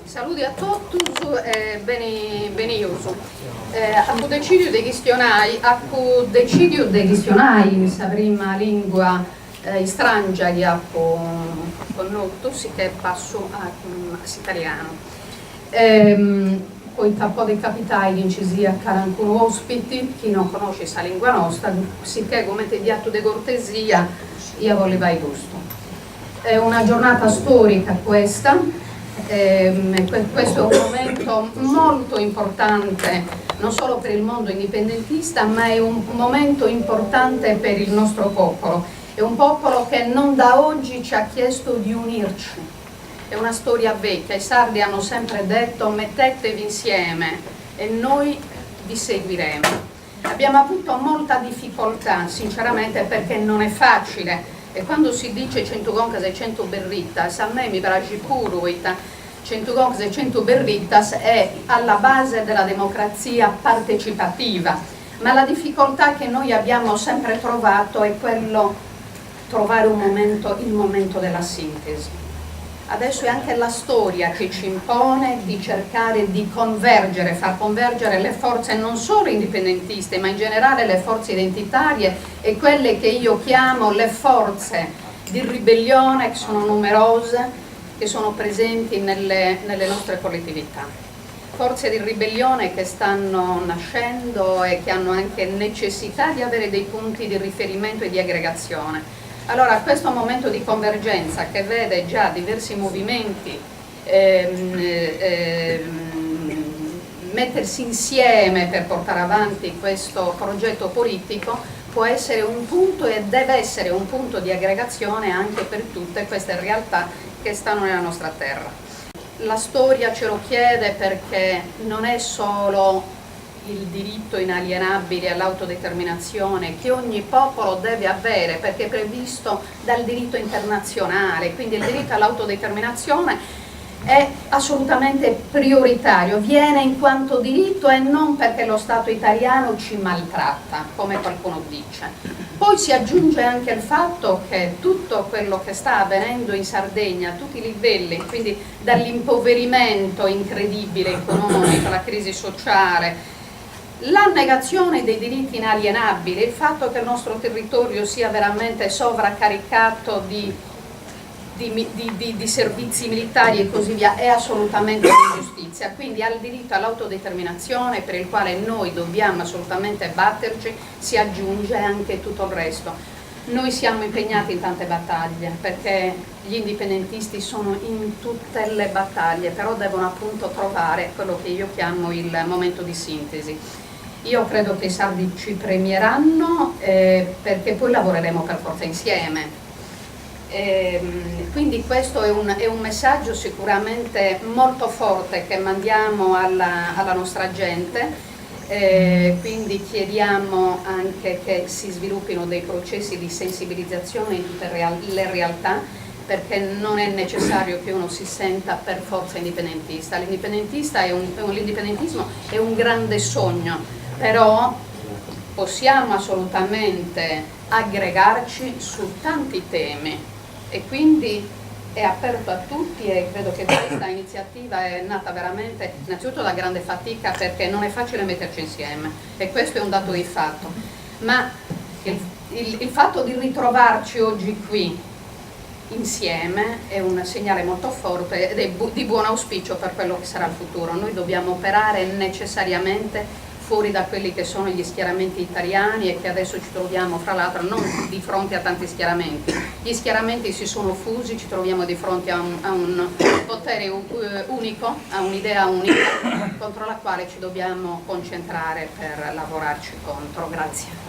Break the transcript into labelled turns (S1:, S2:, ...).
S1: Saluti a tutti e benvenuti. A decidio degli questionai, mi sa prima lingua strangia che ho conosciuto, sì che passo all'italiano. Poi un po' di capitali in Cisia carancuno ospiti, chi non conosce questa lingua nostra, sicché come ti diatto di cortesia, io volevo il gusto. È una giornata storica questa. Questo è un momento molto importante non solo per il mondo indipendentista, ma è un momento importante per il nostro popolo. È un popolo che non da oggi ci ha chiesto di unirci. È una storia vecchia, i sardi hanno sempre detto mettetevi insieme e noi vi seguiremo. Abbiamo avuto molta difficoltà sinceramente perché non è facile. E quando si dice 100 goncas e 100 berrittas, a me mi piace pure 100 goncas e 100 berrittas è alla base della democrazia partecipativa, ma la difficoltà che noi abbiamo sempre trovato è quello trovare il momento della sintesi. Adesso è anche la storia che ci impone di cercare di convergere, far convergere le forze non solo indipendentiste, ma in generale le forze identitarie e quelle che io chiamo le forze di ribellione, che sono numerose, che sono presenti nelle nostre collettività. Forze di ribellione che stanno nascendo e che hanno anche necessità di avere dei punti di riferimento e di aggregazione. Allora, questo momento di convergenza che vede già diversi movimenti mettersi insieme per portare avanti questo progetto politico può essere un punto e deve essere un punto di aggregazione anche per tutte queste realtà che stanno nella nostra terra. La storia ce lo chiede perché non è solo il diritto inalienabile all'autodeterminazione che ogni popolo deve avere perché è previsto dal diritto internazionale, quindi il diritto all'autodeterminazione è assolutamente prioritario, viene in quanto diritto e non perché lo Stato italiano ci maltratta, come qualcuno dice. Poi si aggiunge anche il fatto che tutto quello che sta avvenendo in Sardegna a tutti i livelli, quindi dall'impoverimento incredibile economico, la crisi sociale, la negazione dei diritti inalienabili, il fatto che il nostro territorio sia veramente sovraccaricato di servizi militari e così via, è assolutamente un'ingiustizia. Quindi al diritto all'autodeterminazione, per il quale noi dobbiamo assolutamente batterci, si aggiunge anche tutto il resto. Noi siamo impegnati in tante battaglie, perché gli indipendentisti sono in tutte le battaglie, però devono appunto trovare quello che io chiamo il momento di sintesi. Io credo che i sardi ci premieranno perché poi lavoreremo per forza insieme. Quindi questo è un messaggio sicuramente molto forte che mandiamo alla nostra gente, quindi chiediamo anche che si sviluppino dei processi di sensibilizzazione in tutte le realtà, perché non è necessario che uno si senta per forza indipendentista. L'indipendentismo è un grande sogno, però possiamo assolutamente aggregarci su tanti temi e quindi è aperto a tutti e credo che questa iniziativa è nata veramente innanzitutto da grande fatica perché non è facile metterci insieme e questo è un dato di fatto, ma il fatto di ritrovarci oggi qui insieme è un segnale molto forte ed è di buon auspicio per quello che sarà il futuro. Noi dobbiamo operare necessariamente fuori da quelli che sono gli schieramenti italiani e che adesso ci troviamo fra l'altro non di fronte a tanti schieramenti, gli schieramenti si sono fusi, ci troviamo di fronte a un potere unico, a un'idea unica contro la quale ci dobbiamo concentrare per lavorarci contro. Grazie.